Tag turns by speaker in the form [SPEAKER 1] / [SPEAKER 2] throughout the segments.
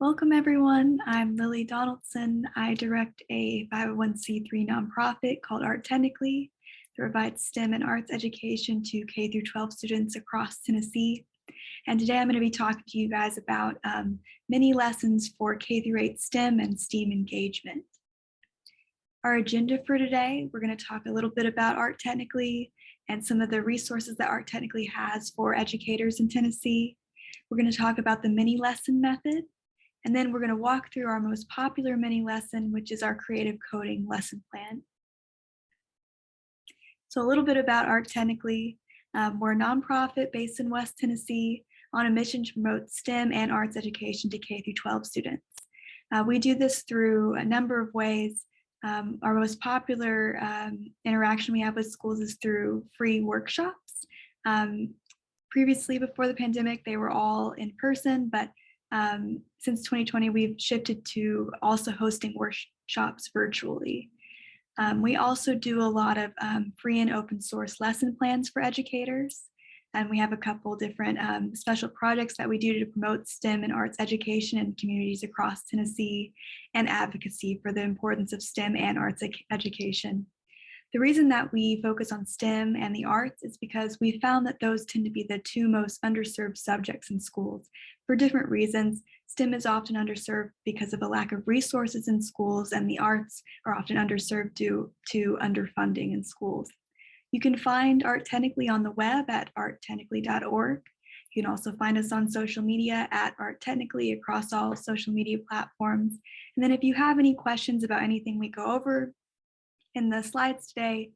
[SPEAKER 1] Welcome everyone. I'm Lily Donaldson. I direct a 501c3 nonprofit called Art Technically that provides STEM and arts education to K through 12 students across Tennessee. And today I'm going to be talking to you guys about mini lessons for K through 8 STEM and STEAM engagement. Our agenda for today, we're going to talk a little bit about Art Technically and some of the resources that Art Technically has for educators in Tennessee. We're going to talk about the mini lesson method. And then we're going to walk through our most popular mini lesson, which is our creative coding lesson plan. So a little bit about Art Technically. We're a nonprofit based in West Tennessee on a mission to promote STEM and arts education to K through 12 students. We do this through a number of ways. Our most popular interaction we have with schools is through free workshops. Previously, before the pandemic, they were all in person, but since 2020, we've shifted to also hosting workshops virtually. We also do a lot of free and open source lesson plans for educators. And we have a couple different special projects that we do to promote STEM and arts education in communities across Tennessee and advocacy for the importance of STEM and arts education. The reason that we focus on STEM and the arts is because we found that those tend to be the two most underserved subjects in schools. For different reasons, STEM is often underserved because of a lack of resources in schools, and the arts are often underserved due to underfunding in schools. You can find Art Technically on the web at arttechnically.org. You can also find us on social media at Art Technically across all social media platforms. And then if you have any questions about anything we go over in the slides today,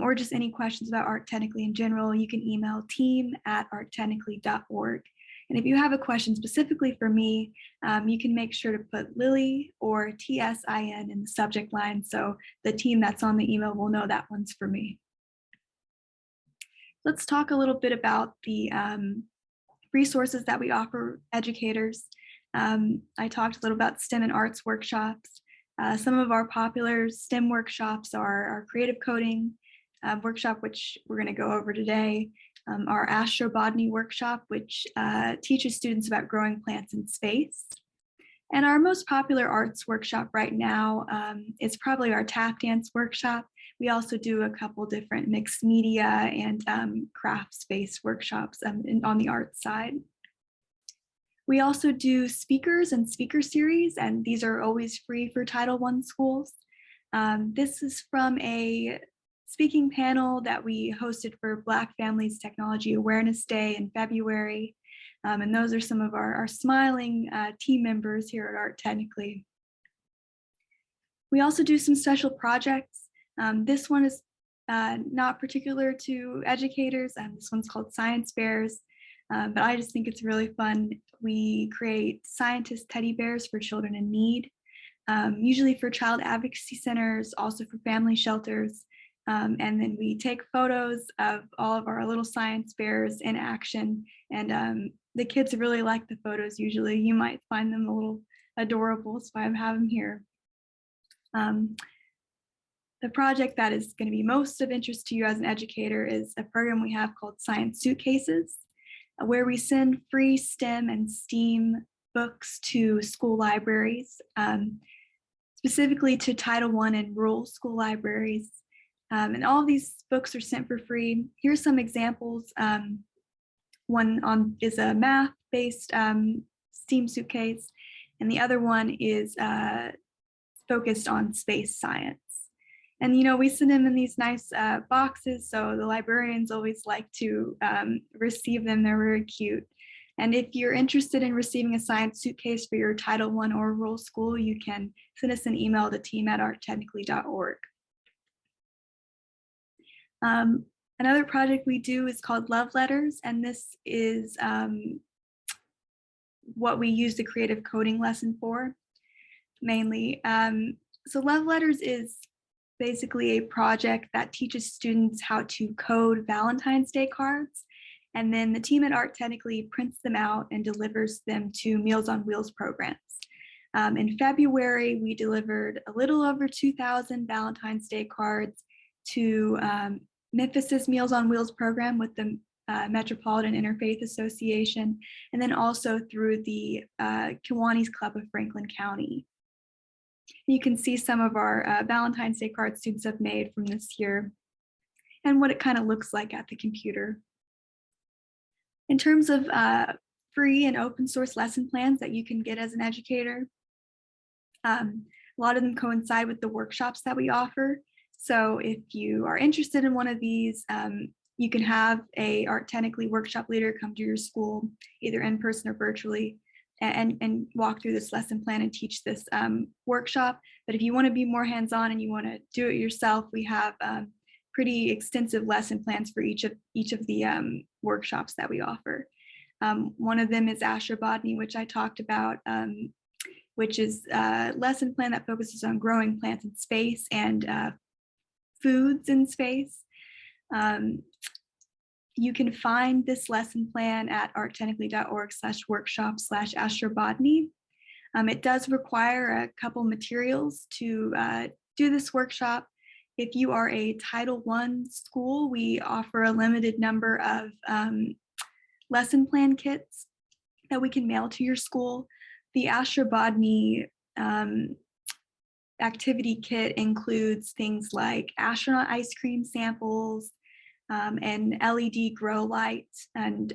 [SPEAKER 1] or just any questions about Art Technically in general, you can email team@arttechnically.org. And if you have a question specifically for me, you can make sure to put Lily or TSIN in the subject line so the team that's on the email will know that one's for me. Let's talk a little bit about the resources that we offer educators. I talked a little about STEM and arts workshops. Some of our popular STEM workshops are our creative coding workshop, which we're going to go over today, our Astrobotany workshop, which teaches students about growing plants in space. And our most popular arts workshop right now is probably our tap dance workshop. We also do a couple different mixed media and craft space workshops on the arts side. We also do speakers and speaker series, and these are always free for Title I schools. This is from a speaking panel that we hosted for Black Families Technology Awareness Day in February. And those are some of our smiling team members here at Art Technically. We also do some special projects. This one is not particular to educators. This one's called Science Bears, but I just think it's really fun. We create scientist teddy bears for children in need, usually for Child Advocacy Centers, also for family shelters. And then we take photos of all of our little science bears in action. And the kids really like the photos usually. You might find them a little adorable, so I have them here. The project that is going to be most of interest to you as an educator is a program we have called Science Suitcases, where we send free STEM and STEAM books to school libraries, specifically to Title I and rural school libraries. And all of these books are sent for free. Here's some examples. One is a math-based STEAM suitcase, and the other one is focused on space science. And, you know, we send them in these nice boxes, so the librarians always like to receive them. They're very cute. And if you're interested in receiving a science suitcase for your Title I or rural school, you can send us an email to team@arttechnically.org. Another project we do is called Love Letters, and this is what we use the creative coding lesson for, mainly. So Love Letters is basically a project that teaches students how to code Valentine's Day cards, and then the team at Art Technically prints them out and delivers them to Meals on Wheels programs. In February, we delivered a little over 2,000 Valentine's Day cards to Memphis's Meals on Wheels program with the Metropolitan Interfaith Association, and then also through the Kiwanis Club of Franklin County. You can see some of our Valentine's Day cards students have made from this year and what it kind of looks like at the computer. In terms of free and open source lesson plans that you can get as an educator, a lot of them coincide with the workshops that we offer. So if you are interested in one of these, you can have a Art Technically workshop leader come to your school, either in person or virtually, and walk through this lesson plan and teach this workshop. But if you want to be more hands-on and you want to do it yourself, we have pretty extensive lesson plans for each of the workshops that we offer. One of them is Astrobotany, which I talked about, which is a lesson plan that focuses on growing plants in space and foods in space. You can find this lesson plan at arttechnically.org/workshop/astrobotany. It does require a couple materials to do this workshop. If you are a Title I school, we offer a limited number of lesson plan kits that we can mail to your school. The Astrobotany activity kit includes things like astronaut ice cream samples, and LED grow lights, and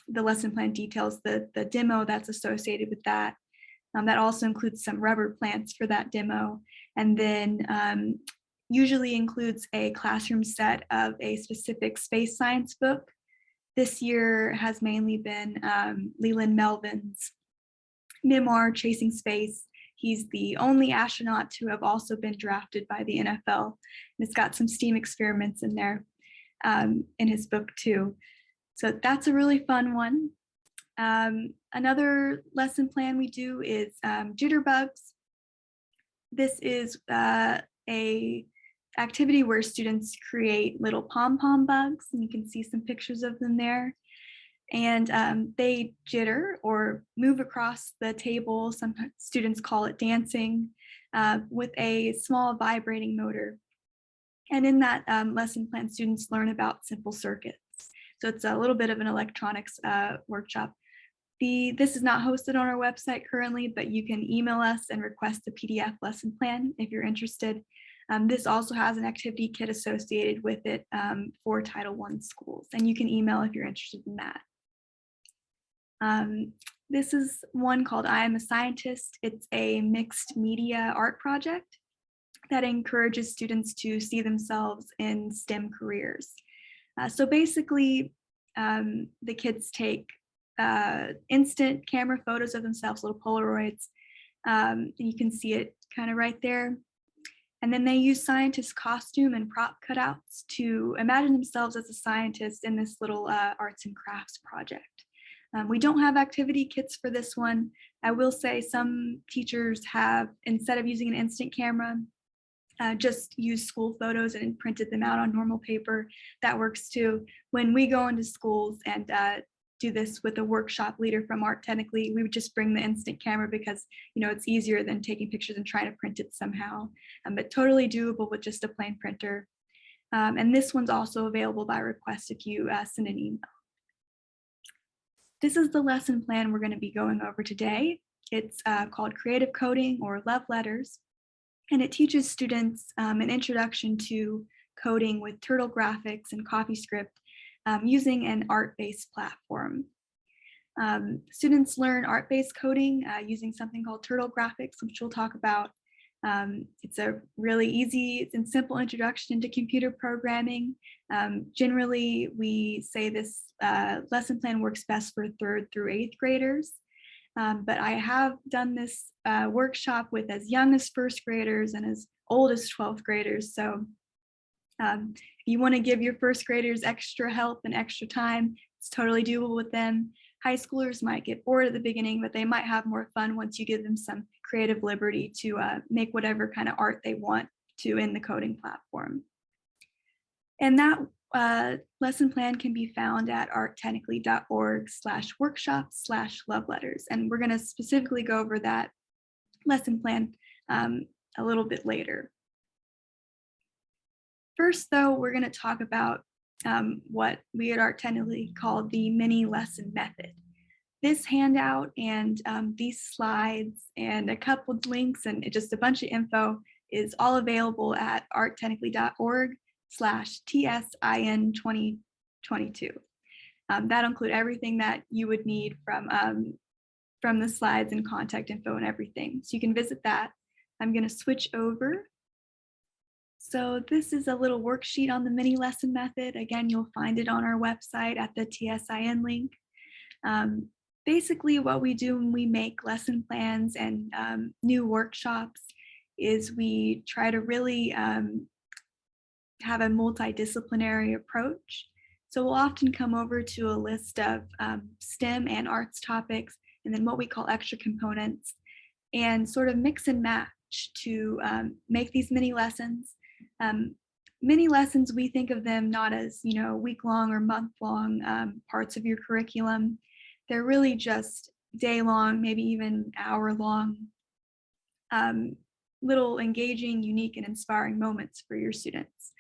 [SPEAKER 1] the lesson plan details the demo that's associated with that. That also includes some rubber plants for that demo, and then usually includes a classroom set of a specific space science book. This year has mainly been Leland Melvin's memoir, Chasing Space. He's the only astronaut to have also been drafted by the NFL. And it's got some STEAM experiments in there in his book too. So that's a really fun one. Another lesson plan we do is jitterbugs. This is a activity where students create little pom-pom bugs, and you can see some pictures of them there. And they jitter or move across the table. Some students call it dancing, with a small vibrating motor. And in that lesson plan, students learn about simple circuits. So it's a little bit of an electronics workshop. This is not hosted on our website currently, but you can email us and request a PDF lesson plan if you're interested. This also has an activity kit associated with it for Title I schools, and you can email if you're interested in that. This is one called I Am a Scientist. It's a mixed media art project that encourages students to see themselves in STEM careers. So basically, the kids take instant camera photos of themselves, little Polaroids. You can see it kind of right there. And then they use scientist costume and prop cutouts to imagine themselves as a scientist in this little arts and crafts project. We don't have activity kits for this one. I will say some teachers have, instead of using an instant camera, just use school photos and printed them out on normal paper. That works too. When we go into schools and do this with a workshop leader from Art Technically, we would just bring the instant camera because it's easier than taking pictures and trying to print it somehow. But totally doable with just a plain printer. And this one's also available by request if you send an email. This is the lesson plan we're going to be going over today. It's called Creative Coding or Love Letters, and it teaches students an introduction to coding with Turtle Graphics and CoffeeScript using an art-based platform. Students learn art-based coding using something called Turtle Graphics, which we'll talk about. It's a really easy and simple introduction into computer programming. Generally, we say this lesson plan works best for 3rd through 8th graders. But I have done this workshop with as young as 1st graders and as old as 12th graders. So if you want to give your 1st graders extra help and extra time, it's totally doable with them. High schoolers might get bored at the beginning, but they might have more fun once you give them some creative liberty to make whatever kind of art they want to in the coding platform. And that lesson plan can be found at arttechnically.org/workshop/loveletters. And we're going to specifically go over that lesson plan a little bit later. First, though, we're going to talk about what we at Art Technically call the mini lesson method. This handout and these slides and a couple of links and just a bunch of info is all available at arttechnically.org/TSIN 2022. That'll include everything that you would need from the slides and contact info and everything. So you can visit that. I'm going to switch over. So this is a little worksheet on the mini lesson method. Again, you'll find it on our website at the TSIN link. Basically, what we do when we make lesson plans and new workshops is we try to really have a multidisciplinary approach. So we'll often come over to a list of STEM and arts topics, and then what we call extra components, and sort of mix and match to make these mini lessons. Mini lessons, we think of them not as, week-long or month-long parts of your curriculum. They're really just day-long, maybe even hour-long, little engaging, unique, and inspiring moments for your students.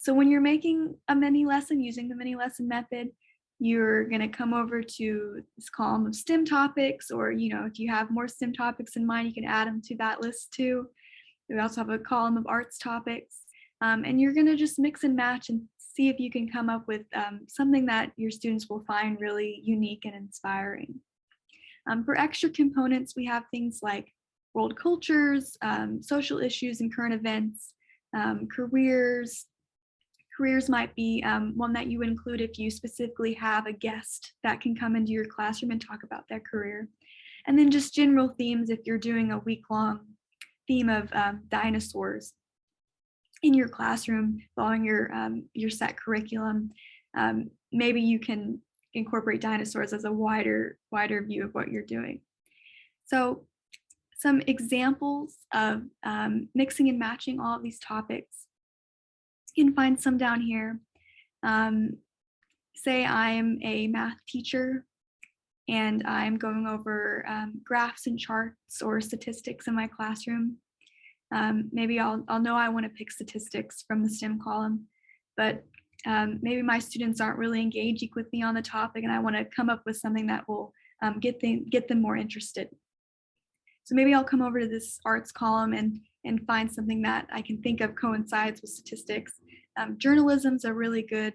[SPEAKER 1] So when you're making a mini lesson using the mini lesson method, you're going to come over to this column of STEM topics, or, if you have more STEM topics in mind, you can add them to that list too. We also have a column of arts topics, and you're going to just mix and match and see if you can come up with something that your students will find really unique and inspiring. For extra components, we have things like world cultures, social issues and current events, careers. Careers might be one that you would include if you specifically have a guest that can come into your classroom and talk about their career. And then just general themes if you're doing a week-long theme of dinosaurs in your classroom following your set curriculum. Maybe you can incorporate dinosaurs as a wider view of what you're doing. So some examples of mixing and matching all of these topics. You can find some down here. Say I'm a math teacher and I'm going over graphs and charts or statistics in my classroom. Maybe I'll know I want to pick statistics from the STEM column, but maybe my students aren't really engaging with me on the topic and I want to come up with something that will get them more interested. So maybe I'll come over to this arts column and find something that I can think of coincides with statistics. Journalism's a really good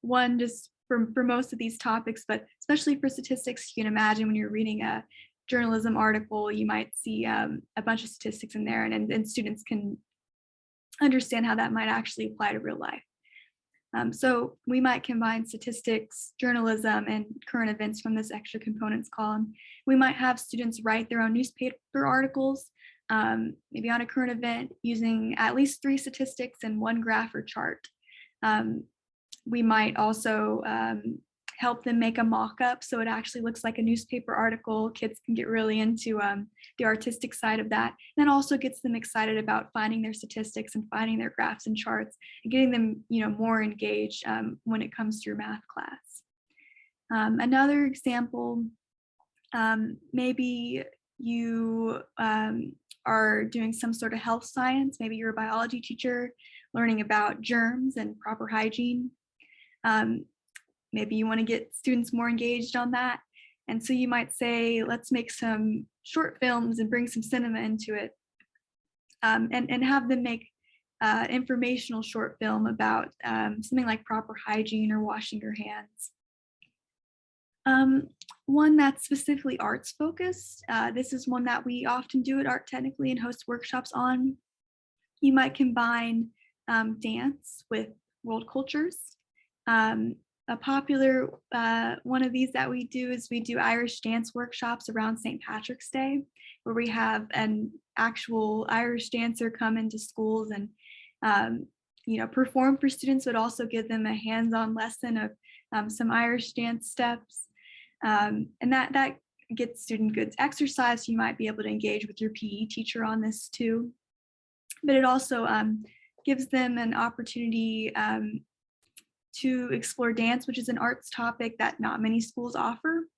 [SPEAKER 1] one just for most of these topics, but especially for statistics, you can imagine when you're reading a journalism article, you might see a bunch of statistics in there, and students can understand how that might actually apply to real life. So we might combine statistics, journalism, and current events from this extra components column. We might have students write their own newspaper articles, maybe on a current event, using at least 3 statistics and 1 graph or chart. We might also help them make a mock-up so it actually looks like a newspaper article. Kids can get really into the artistic side of that. And that also gets them excited about finding their statistics and finding their graphs and charts and getting them, more engaged when it comes to your math class. Another example, maybe you are doing some sort of health science. Maybe you're a biology teacher learning about germs and proper hygiene. Maybe you want to get students more engaged on that. And so you might say, let's make some short films and bring some cinema into it, and have them make informational short film about something like proper hygiene or washing your hands. One that's specifically arts focused. This is one that we often do at Art Technically and host workshops on. You might combine dance with world cultures. A popular one of these that we do is we do Irish dance workshops around St. Patrick's Day, where we have an actual Irish dancer come into schools and perform for students, but also give them a hands-on lesson of some Irish dance steps. And that gets student good exercise. You might be able to engage with your PE teacher on this too. But it also gives them an opportunity to explore dance, which is an arts topic that not many schools offer.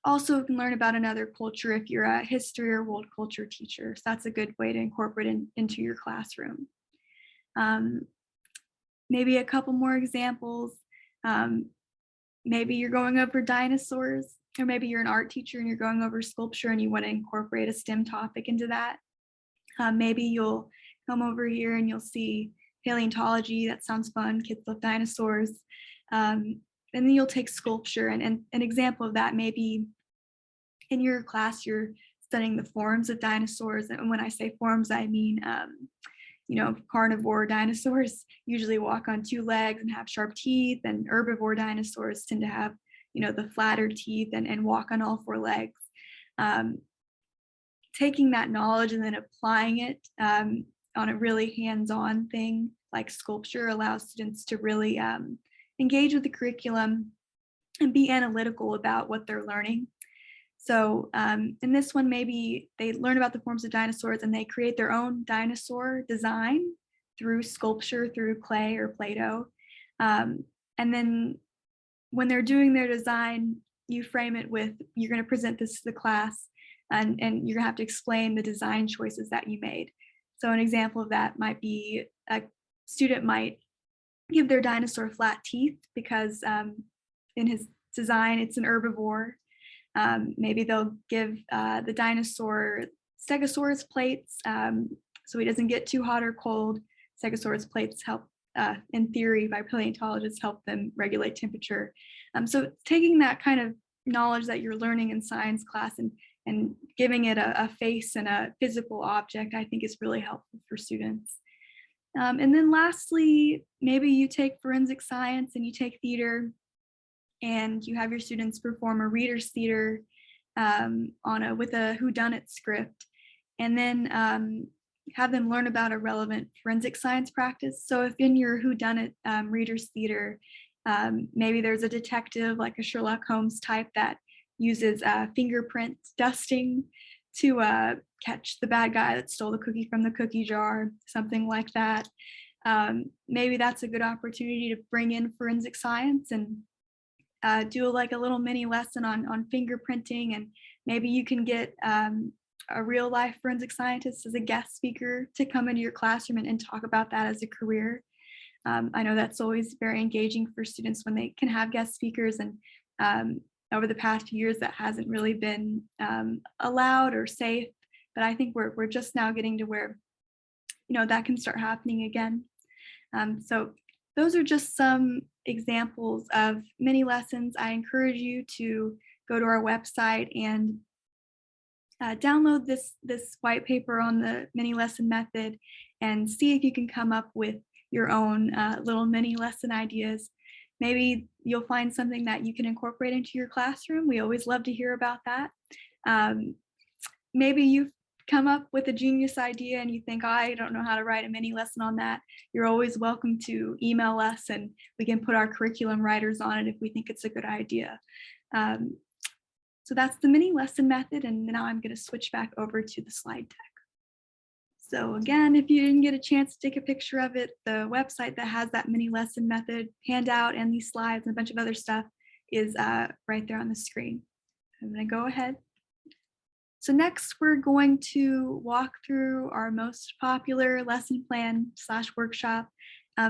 [SPEAKER 1] Also, you can learn about another culture if you're a history or world culture teacher. So that's a good way to incorporate into your classroom. Um, Maybe a couple more examples. Maybe you're going over dinosaurs, or maybe you're an art teacher and you're going over sculpture and you want to incorporate a STEM topic into that. Maybe you'll come over here and you'll see paleontology. That sounds fun. Kids love dinosaurs. And then you'll take sculpture, and an example of that, maybe in your class you're studying the forms of dinosaurs. And when I say forms, I mean carnivore dinosaurs usually walk on two legs and have sharp teeth, and herbivore dinosaurs tend to have the flatter teeth and walk on all four legs. Taking that knowledge and then applying it on a really hands-on thing like sculpture allows students to really engage with the curriculum and be analytical about what they're learning. So in this one, maybe they learn about the forms of dinosaurs and they create their own dinosaur design through sculpture, through clay or Play-Doh. And then when they're doing their design, you frame it with, you're going to present this to the class, and you're going to have to explain the design choices that you made. So an example of that might be a student might give their dinosaur flat teeth because in his design, it's an herbivore. Maybe they'll give the dinosaur stegosaurus plates so he doesn't get too hot or cold. Stegosaurus plates help, in theory, by paleontologists, help them regulate temperature. So taking that kind of knowledge that you're learning in science class and giving it a face and a physical object, I think is really helpful for students. And then lastly, maybe you take forensic science and you take theater, and you have your students perform a reader's theater with a whodunit script, and then have them learn about a relevant forensic science practice. So if in your whodunit reader's theater, maybe there's a detective like a Sherlock Holmes type that uses fingerprint dusting to catch the bad guy that stole the cookie from the cookie jar, something like that. Maybe that's a good opportunity to bring in forensic science and do like a little mini lesson on fingerprinting, and maybe you can get a real life forensic scientist as a guest speaker to come into your classroom and talk about that as a career. I know that's always very engaging for students when they can have guest speakers, and over the past few years that hasn't really been allowed or safe, but I think we're just now getting to where that can start happening again. So those are just some examples of mini lessons. I encourage you to go to our website and download this white paper on the mini lesson method and see if you can come up with your own little mini lesson ideas. Maybe you'll find something that you can incorporate into your classroom. We always love to hear about that. Maybe you've come up with a genius idea and you think, I don't know how to write a mini lesson on that. You're always welcome to email us and we can put our curriculum writers on it if we think it's a good idea. So that's the mini lesson method, and now I'm going to switch back over to the slide deck. So again, if you didn't get a chance to take a picture of it, the website that has that mini lesson method handout and these slides and a bunch of other stuff is right there on the screen. I'm going to go ahead. So next, we're going to walk through our most popular lesson plan / workshop,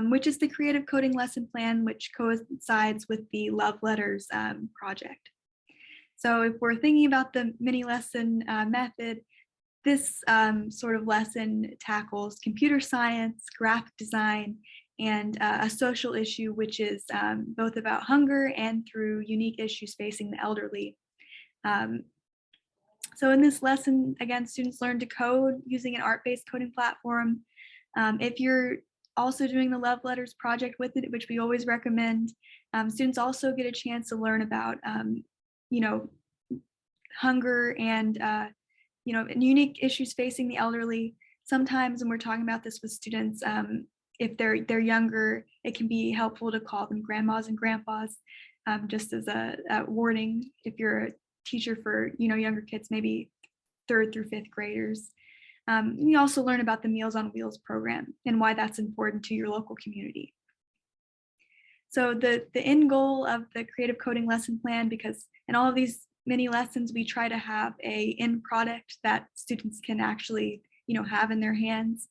[SPEAKER 1] which is the Creative Coding Lesson Plan, which coincides with the Love Letters project. So if we're thinking about the mini lesson method, this sort of lesson tackles computer science, graphic design, and a social issue, which is both about hunger and through unique issues facing the elderly. So in this lesson, again, students learn to code using an art-based coding platform. If you're also doing the Love Letters project with it, which we always recommend, students also get a chance to learn about, hunger and, unique issues facing the elderly. Sometimes when we're talking about this with students, if they're younger, it can be helpful to call them grandmas and grandpas, just as a warning if you're a teacher for younger kids, maybe 3rd through 5th graders. You also learn about the Meals on Wheels program and why that's important to your local community. So the end goal of the Creative Coding Lesson Plan, because in all of these mini lessons we try to have a end product that students can actually have in their hands.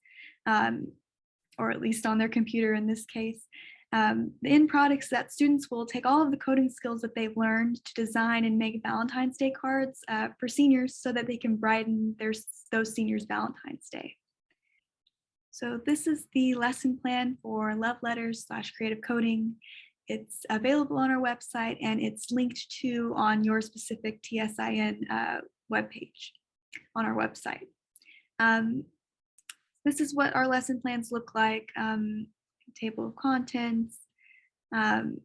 [SPEAKER 1] or at least on their computer in this case. The end products that students will take all of the coding skills that they've learned to design and make Valentine's Day cards for seniors so that they can brighten those seniors' Valentine's Day. So this is the lesson plan for love letters / creative coding. It's available on our website and it's linked to on your specific TSIN webpage on our website. This is what our lesson plans look like. Table of contents. I'm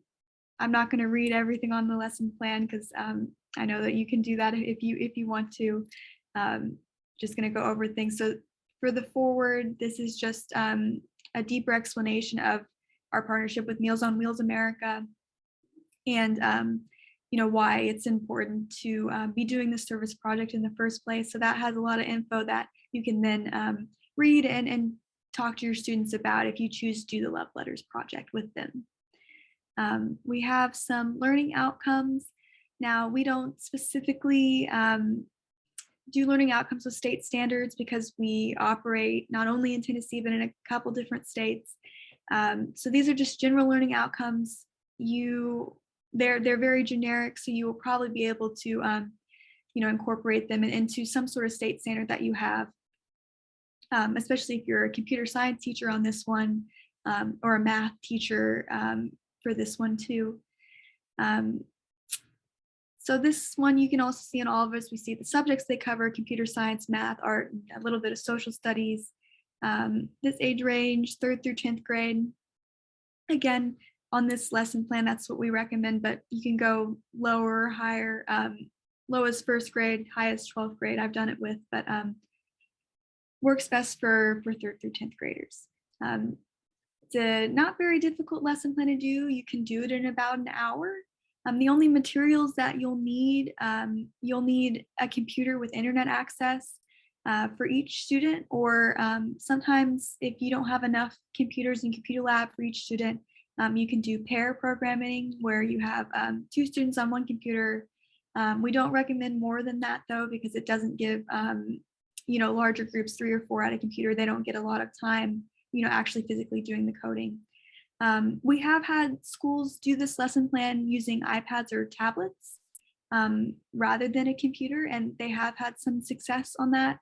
[SPEAKER 1] not going to read everything on the lesson plan because I know that you can do that if you want to. Just going to go over things. So for the forward, this is just a deeper explanation of our partnership with Meals on Wheels America and why it's important to be doing this service project in the first place. So that has a lot of info that you can then read and talk to your students about if you choose to do the Love Letters project with them. We have some learning outcomes. Now, we don't specifically do learning outcomes with state standards because we operate not only in Tennessee, but in a couple different states. So these are just general learning outcomes. They're very generic, so you will probably be able to incorporate them into some sort of state standard that you have. Especially if you're a computer science teacher on this one, or a math teacher for this one too. So this one you can also see in all of us. We see the subjects they cover: computer science, math, art, a little bit of social studies. This age range, 3rd through 10th grade. Again, on this lesson plan, that's what we recommend, but you can go lower, higher, lowest 1st grade, highest 12th grade I've done it with, but works best for 3rd through 10th graders. It's a not very difficult lesson plan to do. You can do it in about an hour. The only materials that you'll need a computer with internet access for each student, or sometimes if you don't have enough computers in computer lab for each student, you can do pair programming where you have 2 students on 1 computer. We don't recommend more than that though, because it doesn't give larger groups, 3 or 4 at a computer. They don't get a lot of time, actually physically doing the coding. We have had schools do this lesson plan using iPads or tablets rather than a computer, and they have had some success on that.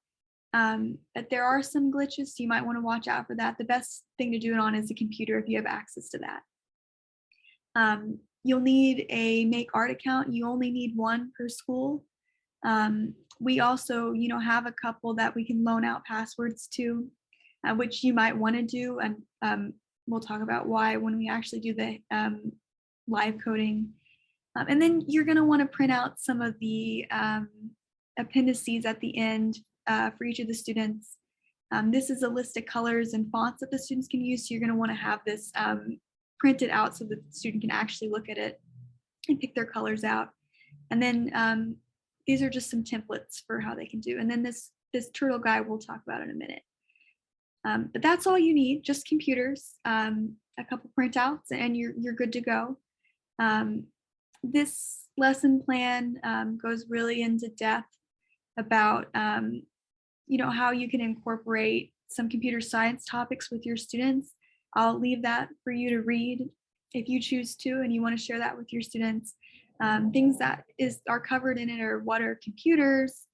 [SPEAKER 1] But there are some glitches, so you might want to watch out for that. The best thing to do it on is a computer if you have access to that. You'll need a Make Art account. You only need 1 per school. We also, have a couple that we can loan out passwords to, which you might want to do, and we'll talk about why when we actually do the live coding. And then you're going to want to print out some of the appendices at the end for each of the students. This is a list of colors and fonts that the students can use, so you're going to want to have this printed out so that the student can actually look at it and pick their colors out. And then these are just some templates for how they can do. And then this turtle guide we'll talk about in a minute. But that's all you need, just computers, a couple printouts, and you're good to go. This lesson plan goes really into depth about how you can incorporate some computer science topics with your students. I'll leave that for you to read if you choose to and you want to share that with your students. Things that are covered in it are what are computers,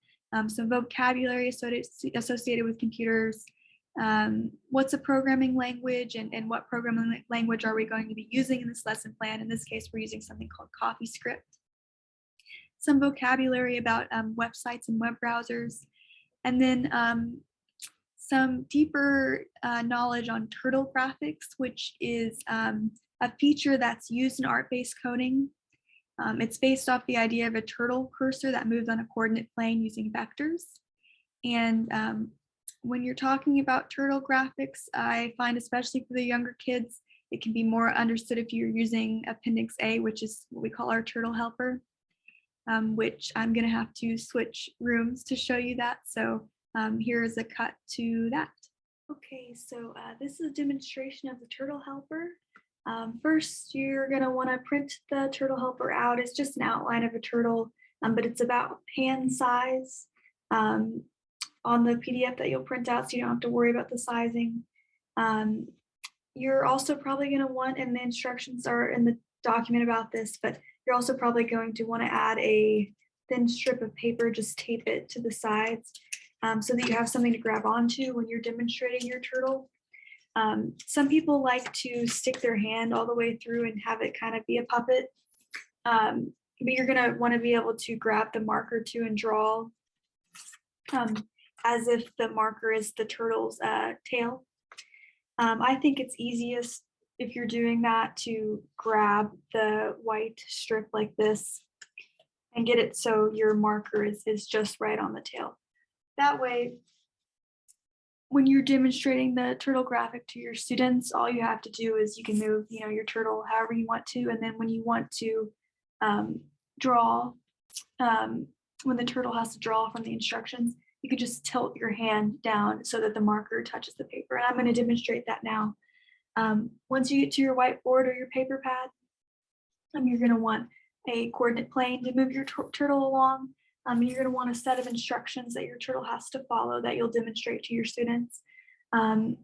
[SPEAKER 1] some vocabulary associated with computers, what's a programming language, and what programming language are we going to be using in this lesson plan. In this case, we're using something called CoffeeScript. Some vocabulary about websites and web browsers, and then some deeper knowledge on turtle graphics, which is a feature that's used in art-based coding. It's based off the idea of a turtle cursor that moves on a coordinate plane using vectors. And when you're talking about turtle graphics, I find especially for the younger kids, it can be more understood if you're using Appendix A, which is what we call our turtle helper, which I'm going to have to switch rooms to show you that. So here is a cut to that. Okay, so this is a demonstration of the turtle helper. First, you're going to want to print the turtle helper out. It's just an outline of a turtle, but it's about hand size on the PDF that you'll print out, so you don't have to worry about the sizing. You're also probably going to want, and the instructions are in the document about this, but you're also probably going to want to add a thin strip of paper, just tape it to the sides so that you have something to grab onto when you're demonstrating your turtle. Some people like to stick their hand all the way through and have it kind of be a puppet, but you're going to want to be able to grab the marker too and draw as if the marker is the turtle's tail. I think it's easiest if you're doing that to grab the white strip like this and get it so your marker is just right on the tail. That way, when you're demonstrating the turtle graphic to your students, all you have to do is you can move, your turtle however you want to, and then when you want to draw, when the turtle has to draw from the instructions, you could just tilt your hand down so that the marker touches the paper. And I'm going to demonstrate that now. Once you get to your whiteboard or your paper pad, you're going to want a coordinate plane to move your turtle along. You're going to want a set of instructions that your turtle has to follow that you'll demonstrate to your students.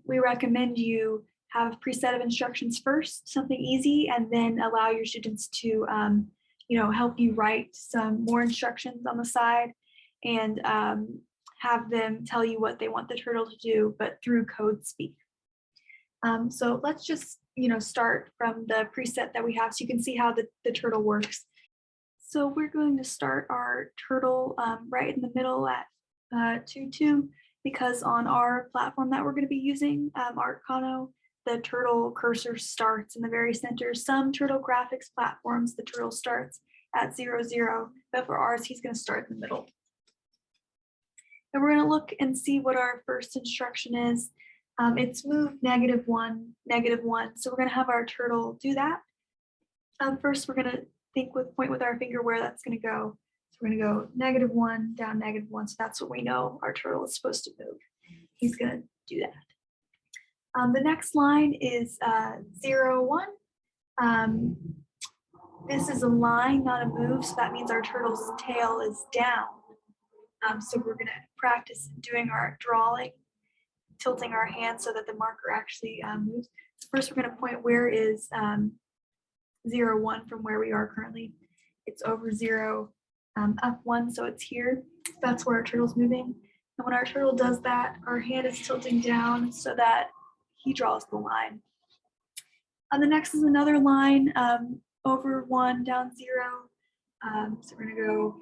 [SPEAKER 1] We recommend you have a preset of instructions first, something easy, and then allow your students to help you write some more instructions on the side and have them tell you what they want the turtle to do, but through code speak. So let's just start from the preset that we have so you can see how the turtle works. So we're going to start our turtle right in the middle at 2-2 because on our platform that we're going to be using, Arcano, the turtle cursor starts in the very center. Some turtle graphics platforms, the turtle starts at 0-0, but for ours, he's going to start in the middle. And we're going to look and see what our first instruction is. It's move -1, -1. So we're going to have our turtle do that. First, we're going to point with our finger where that's going to go. So we're going to go -1, down -1. So that's what we know our turtle is supposed to move. He's going to do that. The next line is 0-1. This is a line, not a move. So that means our turtle's tail is down. So we're going to practice doing our drawing, tilting our hand so that the marker actually moves. First, we're going to point where is 0-1 from where we are currently. It's over 0, up 1, so it's here. That's where our turtle's moving. And when our turtle does that, our hand is tilting down so that he draws the line. The next is another line, over 1, down 0. So we're going to go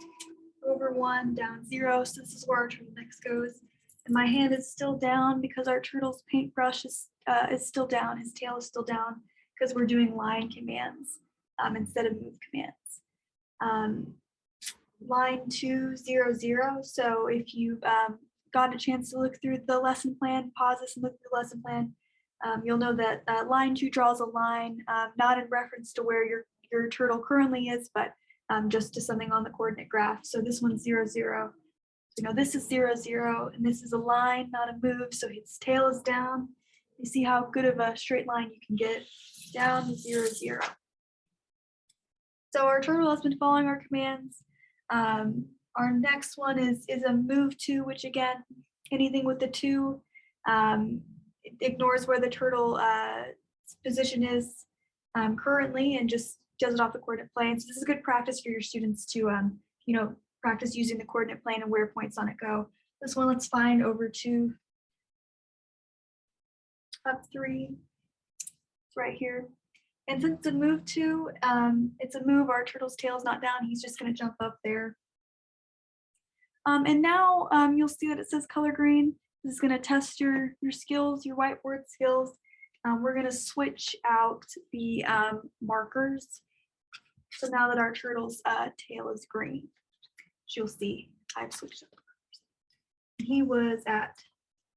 [SPEAKER 1] over 1, down 0. So this is where our turtle next goes. And my hand is still down because our turtle's paintbrush is still down. His tail is still down because we're doing line commands instead of move commands. Line 2-0-0. So if you've got a chance to look through the lesson plan, pause this and look through the lesson plan, you'll know that line 2 draws a line, not in reference to where your turtle currently is, but just to something on the coordinate graph. So this one's 0-0. This is 0-0, and this is a line, not a move. So his tail is down. You see how good of a straight line you can get down 0-0. So our turtle has been following our commands. Our next one is a move 2, which again, anything with the 2 it ignores where the turtle position is currently and just does it off the coordinate plane. So this is good practice for your students to practice using the coordinate plane and where points on it go. This one, let's find over 2, up 3, it's right here. And since it's a move 2, it's a move, our turtle's tail is not down, he's just gonna jump up there. And now you'll see that it says color green. This is gonna test your skills, your whiteboard skills. We're gonna switch out the markers. So now that our turtle's tail is green, you'll see I've switched up. He was at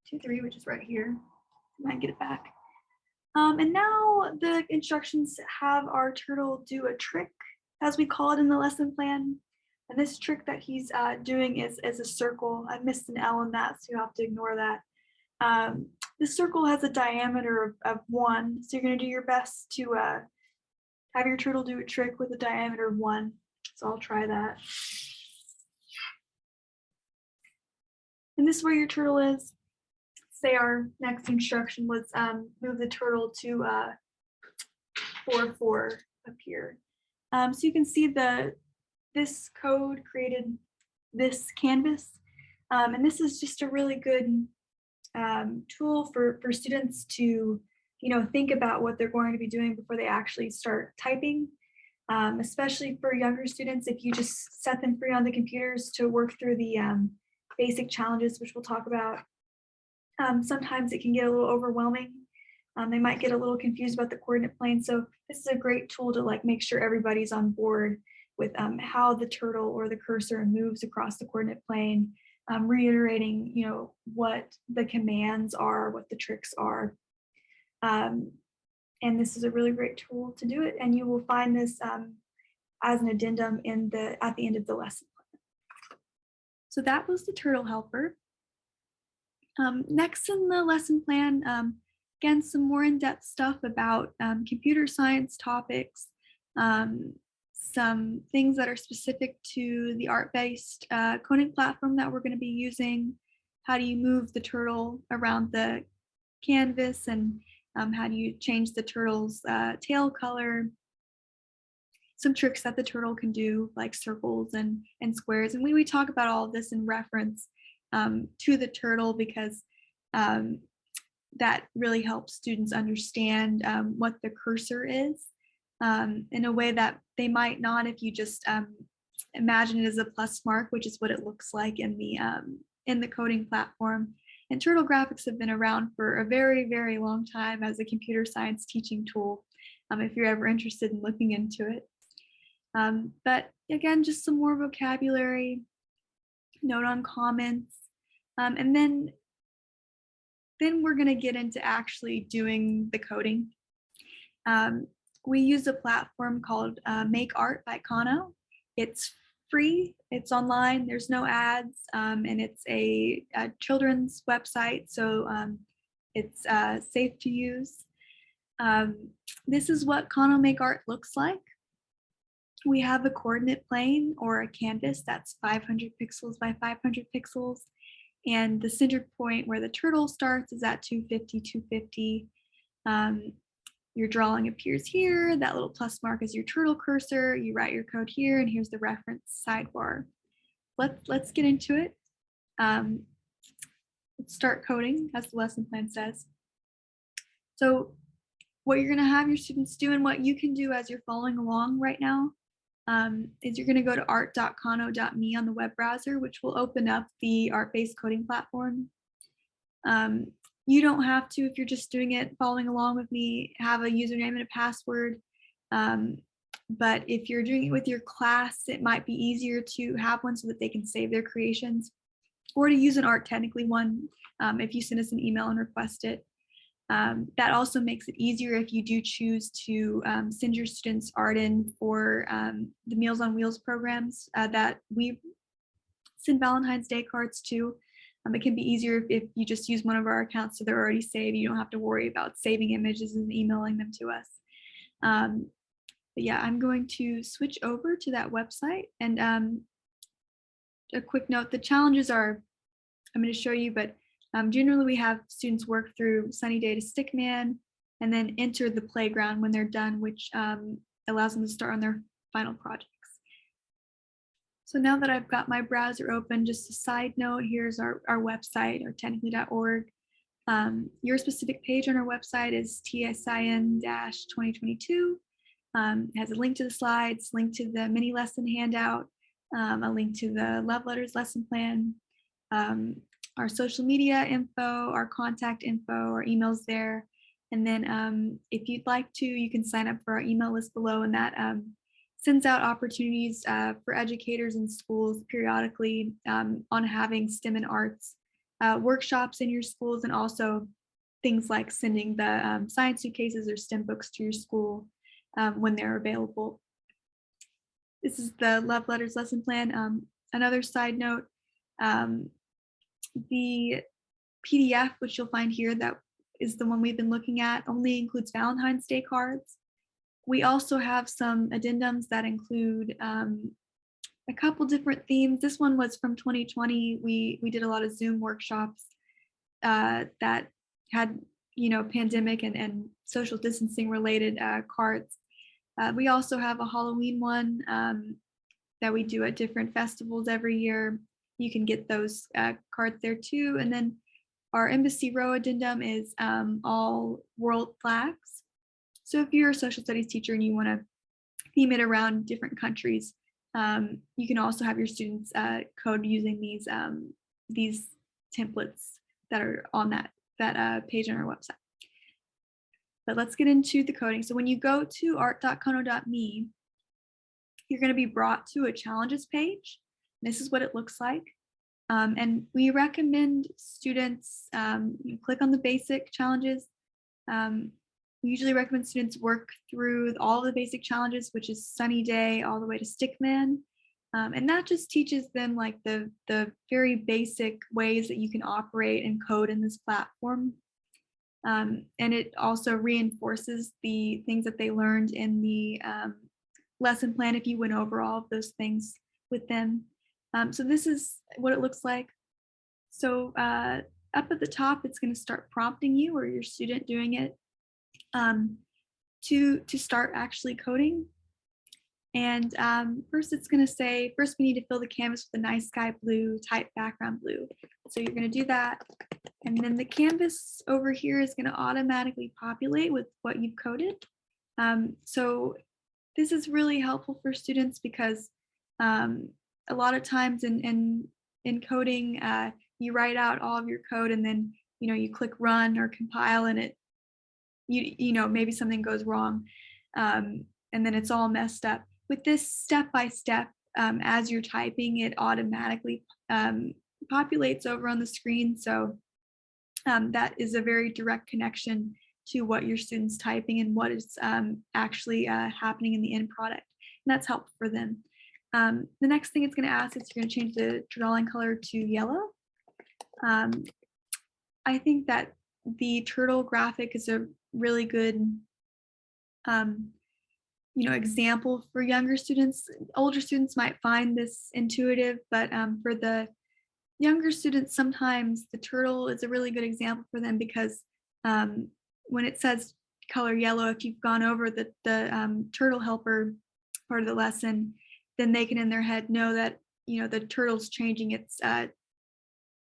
[SPEAKER 1] 2-3, which is right here. I might get it back. And now the instructions have our turtle do a trick, as we call it in the lesson plan. And this trick that he's doing is a circle. I missed an L in that, so you have to ignore that. This circle has a diameter of 1, so you're going to do your best to have your turtle do a trick with a diameter of 1. So I'll try that. And this is where your turtle is. say our next instruction was move the turtle to 4-4 up here. So you can see this code created this canvas, and this is just a really good tool for students to think about what they're going to be doing before they actually start typing. Especially for younger students, if you just set them free on the computers to work through the basic challenges, which we'll talk about. Sometimes it can get a little overwhelming. They might get a little confused about the coordinate plane. So this is a great tool to make sure everybody's on board with how the turtle or the cursor moves across the coordinate plane, reiterating, what the commands are, what the tricks are. And this is a really great tool to do it. And you will find this as an addendum at the end of the lesson plan. So that was the turtle helper. Next in the lesson plan, again, some more in-depth stuff about computer science topics, some things that are specific to the art-based coding platform that we're going to be using. How do you move the turtle around the canvas, and how do you change the turtle's tail color? Some tricks that the turtle can do, like circles and squares. And we talk about all of this in reference to the turtle, because that really helps students understand what the cursor is in a way that they might not if you just imagine it as a plus mark, which is what it looks like in the coding platform. And turtle graphics have been around for a very, very long time as a computer science teaching tool, if you're ever interested in looking into it. But again, just some more vocabulary, note on comments, and then we're going to get into actually doing the coding. We use a platform called Make Art by Kano. It's free, it's online, there's no ads, and it's a children's website, so it's safe to use. This is what Kano Make Art looks like. We have a coordinate plane or a canvas that's 500 pixels by 500 pixels. And the center point where the turtle starts is at 250, 250. Your drawing appears here. That little plus mark is your turtle cursor. You write your code here, and here's the reference sidebar. Let's get into it. Let's start coding, as the lesson plan says. So what you're going to have your students do, and what you can do as you're following along right now, is you're going to go to art.kano.me on the web browser, which will open up the art-based coding platform. You don't have to, if you're just doing it, following along with me, have a username and a password. But if you're doing it with your class, it might be easier to have one so that they can save their creations, or to use an Art Technically one if you send us an email and request it. That also makes it easier if you do choose to send your students art in for the Meals on Wheels programs that we send Valentine's Day cards to. It can be easier if you just use one of our accounts so they're already saved. You don't have to worry about saving images and emailing them to us. But yeah, I'm going to switch over to that website. And a quick note, the challenges are, I'm going to show you, but generally we have students work through Sunny Day to Stickman and then enter the playground when they're done, which allows them to start on their final projects. So now that I've got my browser open, just a side note, here's our website, arttechnically.org. Your specific page on our website is TSIN-2022. It has a link to the slides, link to the mini lesson handout, a link to the Love Letters lesson plan, our social media info, our contact info, our emails there. And then if you'd like to, you can sign up for our email list below, and that sends out opportunities for educators and schools periodically on having STEM and arts workshops in your schools, and also things like sending the Science Suitcases or STEM books to your school when they're available. This is the Love Letters lesson plan. Another side note, the PDF, which you'll find here, that is the one we've been looking at, only includes Valentine's Day cards. We also have some addendums that include a couple different themes. This one was from 2020. We did a lot of Zoom workshops that had, pandemic and social distancing related cards. We also have a Halloween one that we do at different festivals every year. You can get those cards there too. And then our Embassy Row addendum is all world flags. So if you're a social studies teacher and you want to theme it around different countries, you can also have your students code using these templates that are on that page on our website. But let's get into the coding. So when you go to art.kono.me, you're going to be brought to a challenges page. This is what it looks like. And we recommend students click on the basic challenges. We usually recommend students work through all the basic challenges, which is Sunny Day all the way to Stickman. And that just teaches them like the very basic ways that you can operate and code in this platform. And it also reinforces the things that they learned in the lesson plan if you went over all of those things with them. So this is what it looks like. So up at the top, it's going to start prompting you or your student doing it to start actually coding. And first it's going to say, first we need to fill the canvas with a nice sky blue, type background blue. So you're going to do that. And then the canvas over here is going to automatically populate with what you've coded. So this is really helpful for students because a lot of times in coding, you write out all of your code and then, you click run or compile and it, maybe something goes wrong and then it's all messed up. With this step-by-step, as you're typing, it automatically populates over on the screen. So that is a very direct connection to what your students typing and what is actually happening in the end product. And that's helpful for them. The next thing it's going to ask is you're going to change the drawing color to yellow. I think that the turtle graphic is a really good example for younger students. Older students might find this intuitive, but for the younger students, sometimes the turtle is a really good example for them because when it says color yellow, if you've gone over the turtle helper part of the lesson, then they can in their head know that the turtle's changing its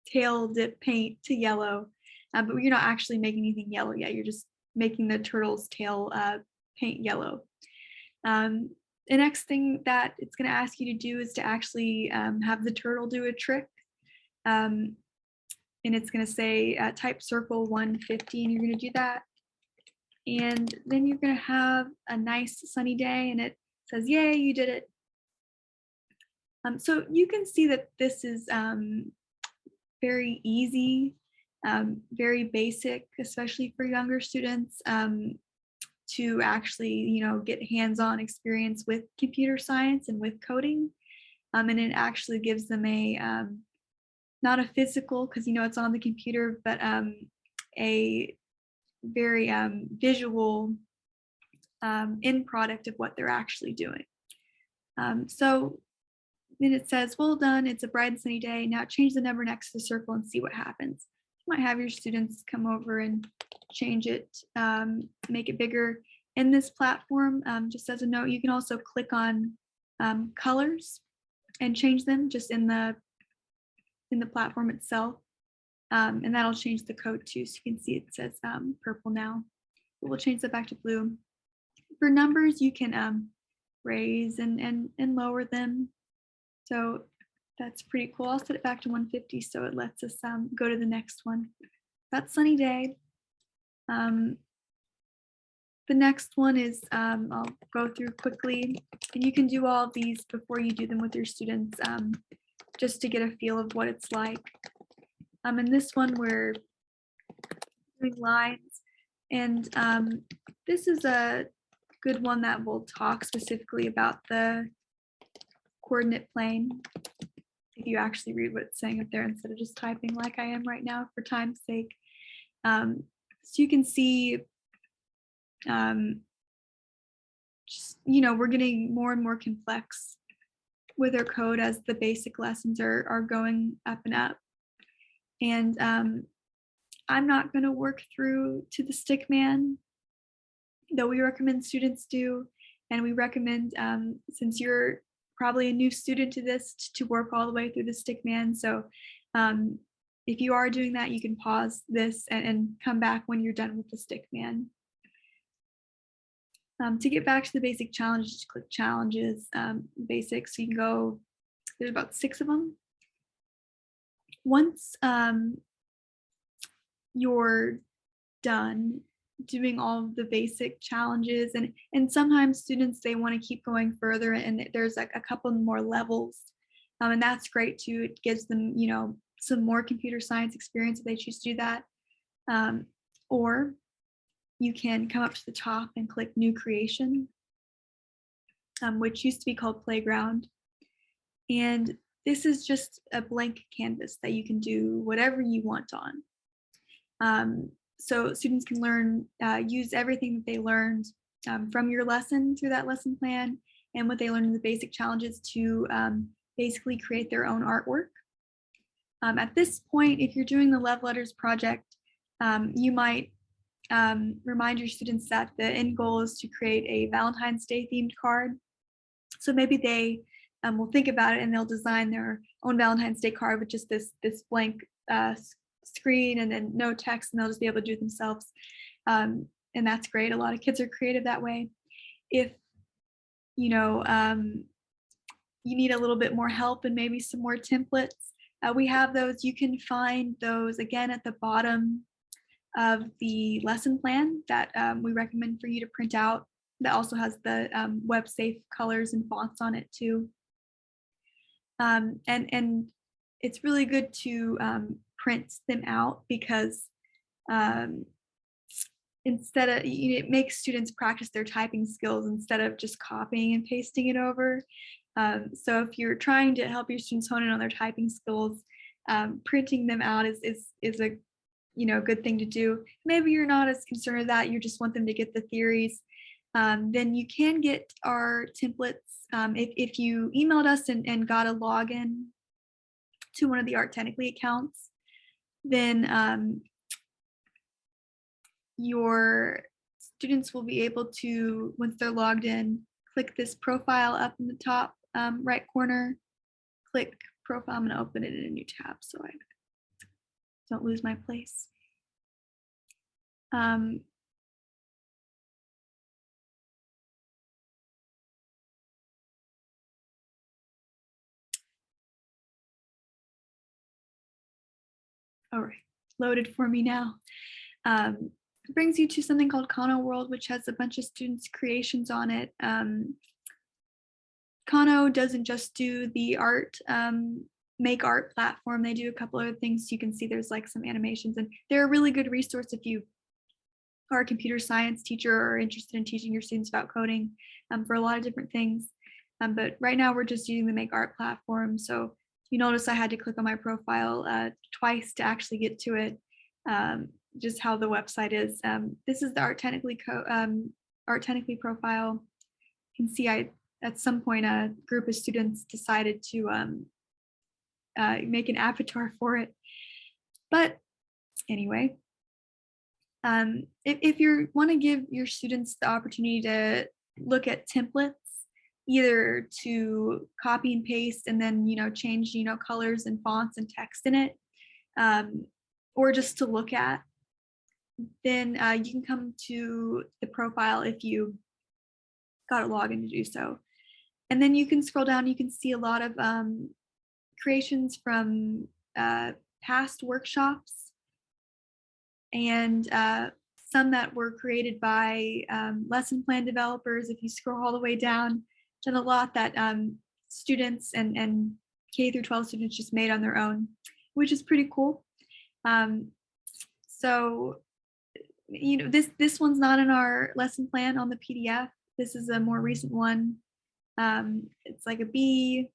[SPEAKER 1] tail dip paint to yellow, but you're not actually making anything yellow yet. You're just making the turtle's tail paint yellow. The next thing that it's going to ask you to do is to actually have the turtle do a trick. And it's going to say type circle 150, and you're going to do that. And then you're going to have a nice sunny day, and it says, yay, you did it. So you can see that this is very easy, very basic, especially for younger students, to actually, get hands-on experience with computer science and with coding. And it actually gives them a, not a physical, because, it's on the computer, but a very visual end product of what they're actually doing. So then it says, well done, it's a bright and sunny day. Now change the number next to the circle and see what happens. You might have your students come over and change it, make it bigger. In this platform, just as a note, you can also click on colors and change them just in the platform itself. And that'll change the code too. So you can see it says purple now. But we'll change that back to blue. For numbers, you can raise and lower them. So that's pretty cool. I'll set it back to 150 so it lets us go to the next one. That's sunny day. The next one is, I'll go through quickly, and you can do all of these before you do them with your students, just to get a feel of what it's like. In this one, we're doing lines, and this is a good one that will talk specifically about the coordinate plane. If you actually read what it's saying up there instead of just typing like I am right now for time's sake. So you can see, just, we're getting more and more complex with our code as the basic lessons are going up and up. And I'm not going to work through to the stick man, though we recommend students do. And we recommend, since you're probably a new student to this, to work all the way through the stick man. So um, if you are doing that, you can pause this and come back when you're done with the stick man. To get back to the basic challenges, just click challenges, basics. So you can go, there's about 6 of them. Once you're done doing all of the basic challenges, and sometimes students, they want to keep going further, and there's like a couple more levels, and that's great too. It gives them, you know, some more computer science experience if they choose to do that. Or you can come up to the top and click new creation, which used to be called playground. And this is just a blank canvas that you can do whatever you want on. So students can learn, use everything that they learned from your lesson through that lesson plan and what they learned in the basic challenges to basically create their own artwork. At this point, if you're doing the Love Letters project, you might remind your students that the end goal is to create a Valentine's Day themed card. So maybe they will think about it and they'll design their own Valentine's Day card with just this blank screen and then no text, and they'll just be able to do it themselves. And that's great. A lot of kids are creative that way. If you know you need a little bit more help and maybe some more templates, we have those. You can find those again at the bottom of the lesson plan that we recommend for you to print out. That also has the web safe colors and fonts on it too. And it's really good to print them out because instead of, it makes students practice their typing skills instead of just copying and pasting it over. So if you're trying to help your students hone in on their typing skills, printing them out is a good thing to do. Maybe you're not as concerned with that, you just want them to get the theories. Then you can get our templates. If you emailed us and got a login to one of the Art Technically accounts, then your students will be able to, once they're logged in, click this profile up in the top right corner, click profile. I'm going to open it in a new tab so I don't lose my place. All right, loaded for me now. It brings you to something called Kano World, which has a bunch of students' creations on it. Kano doesn't just do the art, make art platform. They do a couple other things. You can see there's like some animations, and they're a really good resource if you are a computer science teacher or interested in teaching your students about coding for a lot of different things. But right now we're just using the make art platform. So you notice I had to click on my profile twice to actually get to it, just how the website is. This is the Art Technically profile. You can see at some point a group of students decided to make an avatar for it. But anyway, if you want to give your students the opportunity to look at templates, either to copy and paste and then change colors and fonts and text in it, or just to look at, then you can come to the profile if you got a login to do so. And then you can scroll down, you can see a lot of creations from past workshops, and some that were created by lesson plan developers. If you scroll all the way down, done a lot that students and K through 12 students just made on their own, which is pretty cool. So this one's not in our lesson plan on the PDF. This is a more recent one. It's like a bee.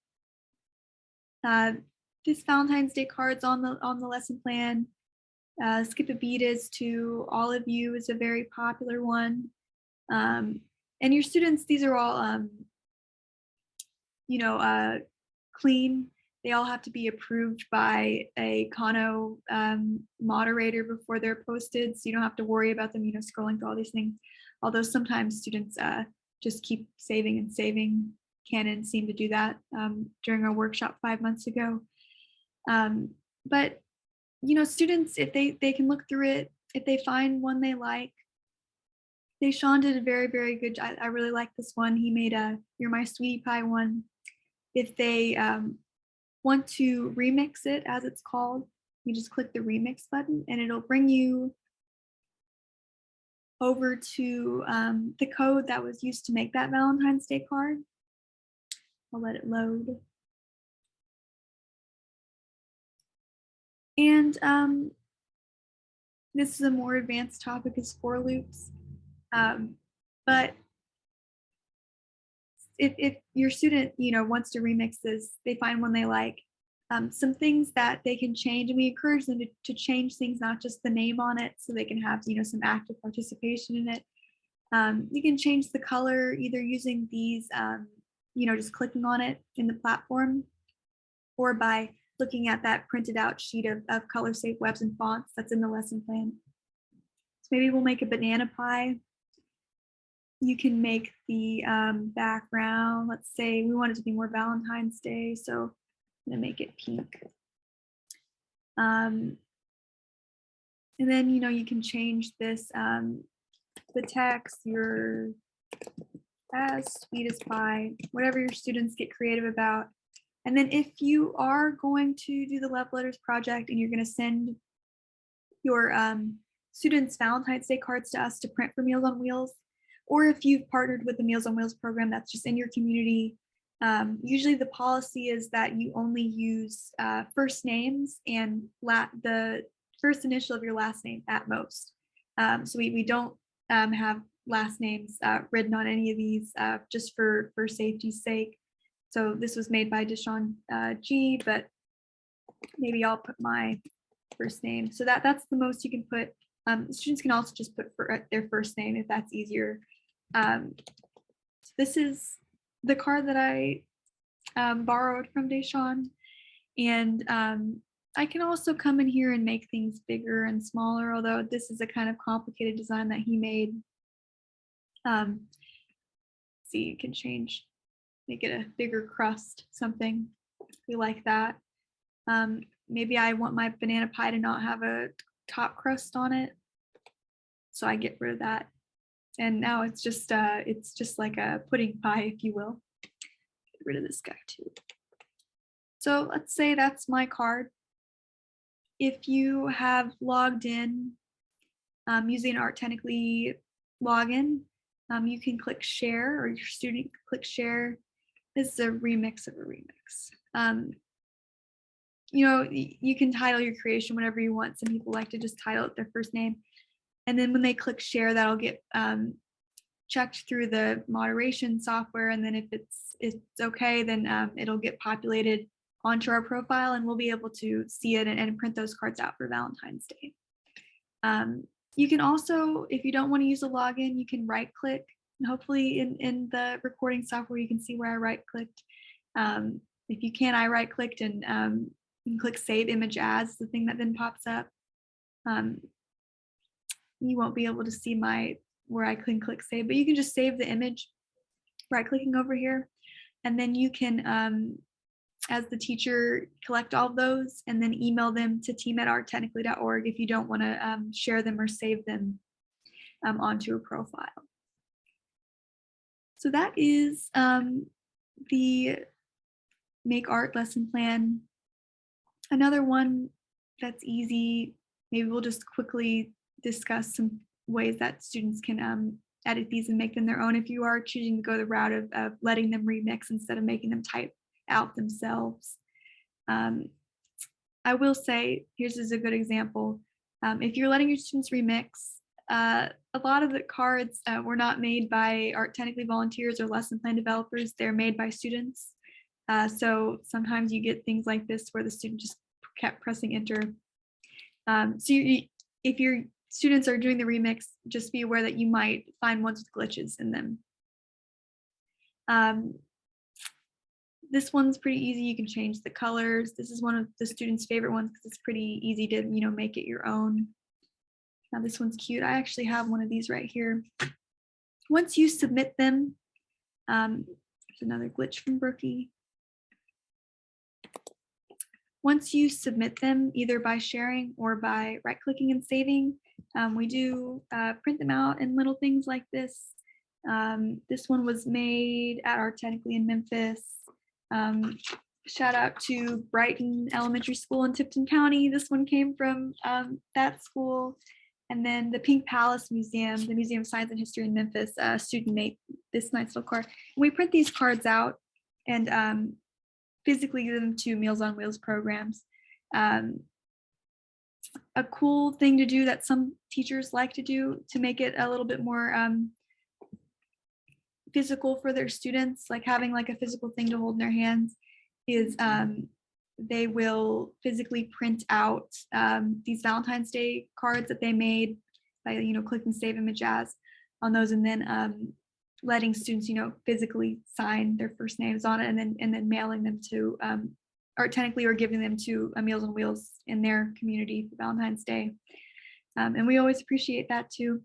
[SPEAKER 1] This Valentine's Day card's on the lesson plan. Skip a Beat is to all of you is a very popular one. And your students, these are all clean. They all have to be approved by a Kano moderator before they're posted, so you don't have to worry about them, scrolling through all these things. Although sometimes students just keep saving and saving. Canon seemed to do that during our workshop 5 months ago. But students, if they can look through it, if they find one they like. Deshaun did a very, very good job. I really like this one. He made a You're My Sweetie Pie one. If they want to remix it, as it's called, you just click the remix button and it'll bring you over to the code that was used to make that Valentine's Day card. I'll let it load. And this is a more advanced topic, is for loops. But if your student, wants to remix this, they find one they like, some things that they can change, and we encourage them to change things, not just the name on it, so they can have, some active participation in it. You can change the color either using these, just clicking on it in the platform, or by looking at that printed out sheet of color safe webs and fonts that's in the lesson plan. So maybe we'll make a banana pie. You can make the background, let's say we want it to be more Valentine's Day, so I'm gonna make it pink. And then, you can change this, the text, you're as sweet as pie, whatever your students get creative about. And then if you are going to do the Love Letters project and you're gonna send your students' Valentine's Day cards to us to print for Meals on Wheels, or if you've partnered with the Meals on Wheels program that's just in your community, usually the policy is that you only use first names and the first initial of your last name at most. So we don't have last names written on any of these, just for safety's sake. So this was made by Deshaun G, but maybe I'll put my first name. So that's the most you can put. Students can also just put their first name if that's easier. So this is the card that I borrowed from Deshaun, and I can also come in here and make things bigger and smaller, although this is a kind of complicated design that he made. See, you can make it a bigger crust, something. We like that. Maybe I want my banana pie to not have a top crust on it, so I get rid of that. And now it's just like a pudding pie, if you will. Get rid of this guy too. So let's say that's my card. If you have logged in using an Art Technically login, you can click share, or your student can click share. This is a remix of a remix. You can title your creation whatever you want. Some people like to just title it their first name. And then when they click share, that'll get checked through the moderation software. And then if it's okay, then it'll get populated onto our profile, and we'll be able to see it and print those cards out for Valentine's Day. You can also, if you don't want to use a login, you can right click. And hopefully in the recording software, you can see where I right clicked. If you can, I right clicked, and you can click save image as, the thing that then pops up. You won't be able to see where I can click save, but you can just save the image right clicking over here. And then you can, as the teacher, collect all of those and then email them to team@arttechnically.org if you don't want to share them or save them onto a profile. So that is the Make Art lesson plan. Another one that's easy, maybe we'll just quickly discuss some ways that students can edit these and make them their own if you are choosing to go the route of letting them remix instead of making them type out themselves. I will say, here's a good example. If you're letting your students remix, a lot of the cards were not made by Art Technically volunteers or lesson plan developers. They're made by students. So sometimes you get things like this where the student just kept pressing enter. So if your students are doing the remix, just be aware that you might find ones with glitches in them. This one's pretty easy. You can change the colors. This is one of the students' favorite ones because it's pretty easy to, make it your own. Now this one's cute. I actually have one of these right here. Once you submit them, there's another glitch from Brookie. Once you submit them, either by sharing or by right-clicking and saving, we do print them out in little things like this. This one was made at Art Technically in Memphis. Shout out to Brighton Elementary School in Tipton County. This one came from that school. And then the Pink Palace Museum, the Museum of Science and History in Memphis, student made this nice little card. We print these cards out and physically give them to Meals on Wheels programs. A cool thing to do that some teachers like to do to make it a little bit more physical for their students, like having like a physical thing to hold in their hands, is they will physically print out these Valentine's Day cards that they made by, click and save image as on those, and then letting students, physically sign their first names on it, and then mailing them to Art Technically or giving them to Meals on Wheels in their community for Valentine's Day. And we always appreciate that too.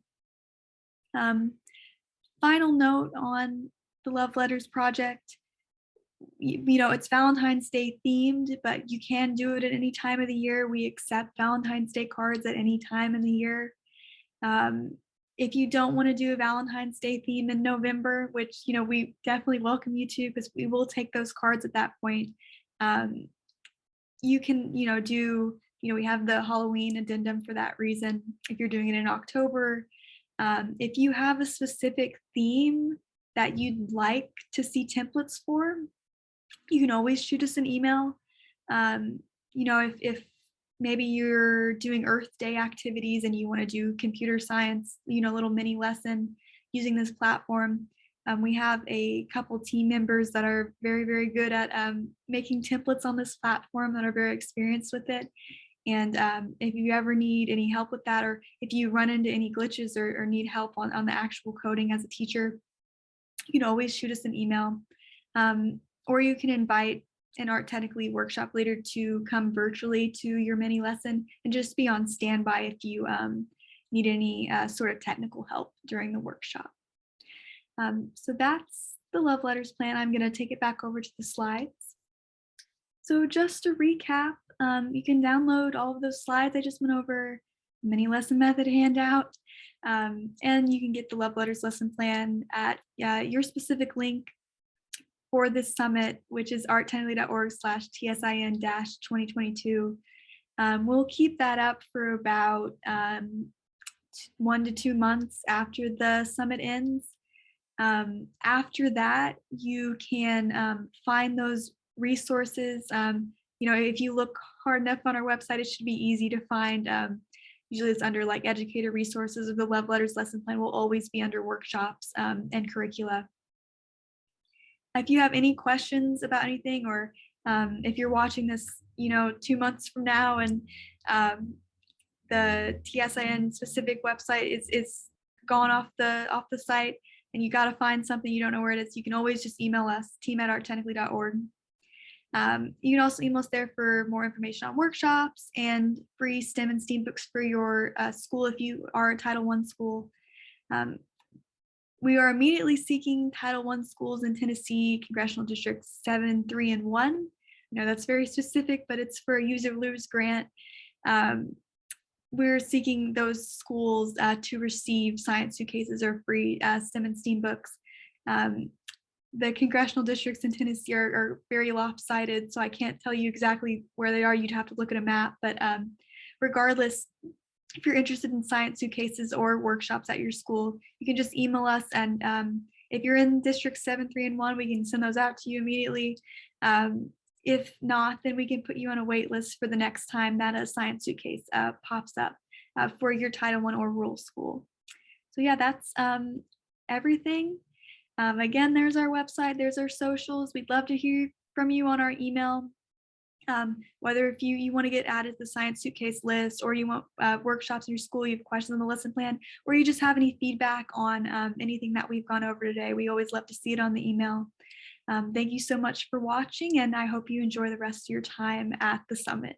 [SPEAKER 1] Final note on the Love Letters project. It's Valentine's Day themed, but you can do it at any time of the year. We accept Valentine's Day cards at any time of the year. If you don't want to do a Valentine's Day theme in November, which, we definitely welcome you to, because we will take those cards at that point. You can, do, we have the Halloween addendum for that reason. If you're doing it in October, if you have a specific theme that you'd like to see templates for, you can always shoot us an email. If maybe you're doing Earth Day activities and you want to do computer science, little mini lesson using this platform, we have a couple team members that are very, very good at making templates on this platform that are very experienced with it. And if you ever need any help with that, or if you run into any glitches or need help on the actual coding as a teacher, you can always shoot us an email. Or you can invite an Art Technically workshop leader to come virtually to your mini lesson and just be on standby if you need any sort of technical help during the workshop. So that's the Love Letters plan. I'm going to take it back over to the slides. So just to recap, you can download all of those slides I just went over, mini lesson method handout, and you can get the Love Letters lesson plan at your specific link for this summit, which is arttechnically.org/TSIN-2022. We'll keep that up for about 1 to 2 months after the summit ends. After that, you can find those resources. If you look hard enough on our website, it should be easy to find. Usually it's under like educator resources, or the Love Letters lesson plan will always be under workshops and curricula. If you have any questions about anything, or if you're watching this, 2 months from now and the TSIN specific website is gone off the site and you got to find something, you don't know where it is, you can always just email us, team@arttechnically.org. You can also email us there for more information on workshops and free STEM and STEAM books for your school if you are a Title I school. We are immediately seeking Title I schools in Tennessee, Congressional Districts 7, 3, and 1. That's very specific, but it's for a Use or Lose grant. We're seeking those schools to receive Science Suitcases or free STEM and STEAM books. The congressional districts in Tennessee are very lopsided, so I can't tell you exactly where they are. You'd have to look at a map, but regardless, if you're interested in Science Suitcases or workshops at your school, you can just email us, and if you're in District 7, 3, and 1, we can send those out to you immediately. If not, then we can put you on a wait list for the next time that a Science Suitcase pops up for your Title I or rural school. So yeah, that's everything. Again, there's our website, there's our socials. We'd love to hear from you on our email. Whether if you want to get added to the Science Suitcase list, or you want workshops in your school, you have questions on the lesson plan, or you just have any feedback on anything that we've gone over today, we always love to see it on the email. Thank you so much for watching, and I hope you enjoy the rest of your time at the summit.